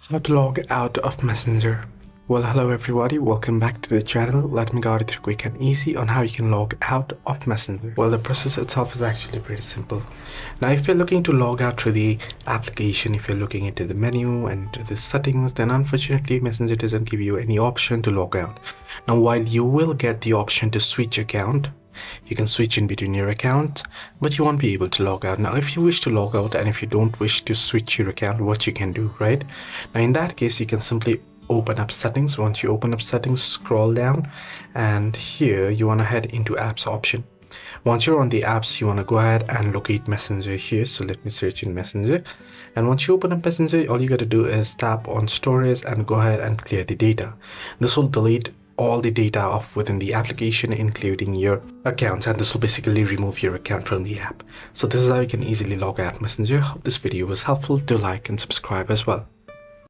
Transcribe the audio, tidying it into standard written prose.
How to log out of Messenger. Well, hello everybody, welcome back to the channel. Let me guide you through quick and easy on how you can log out of Messenger. Well, the process itself is actually pretty simple. Now, if you're looking to log out through the application, if you're looking into the menu and into the settings, then unfortunately Messenger doesn't give you any option to log out. Now, while you will get the option to switch account, you can switch in between your account, but you won't be able to log out. Now, if you wish to log out and if you don't wish to switch your account, what you can do, right? Now, in that case, you can simply open up settings. Once you open up settings, scroll down, and here you want to head into apps option. Once you're on the apps, you want to go ahead and locate Messenger here. So let me search in Messenger. And once you open up Messenger, all you got to do is tap on storage and go ahead and clear the data. This will delete all the data off within the application, including your accounts, and this will basically remove your account from the app. So this is how you can easily log out Messenger. Hope this video was helpful. Do like and subscribe as well.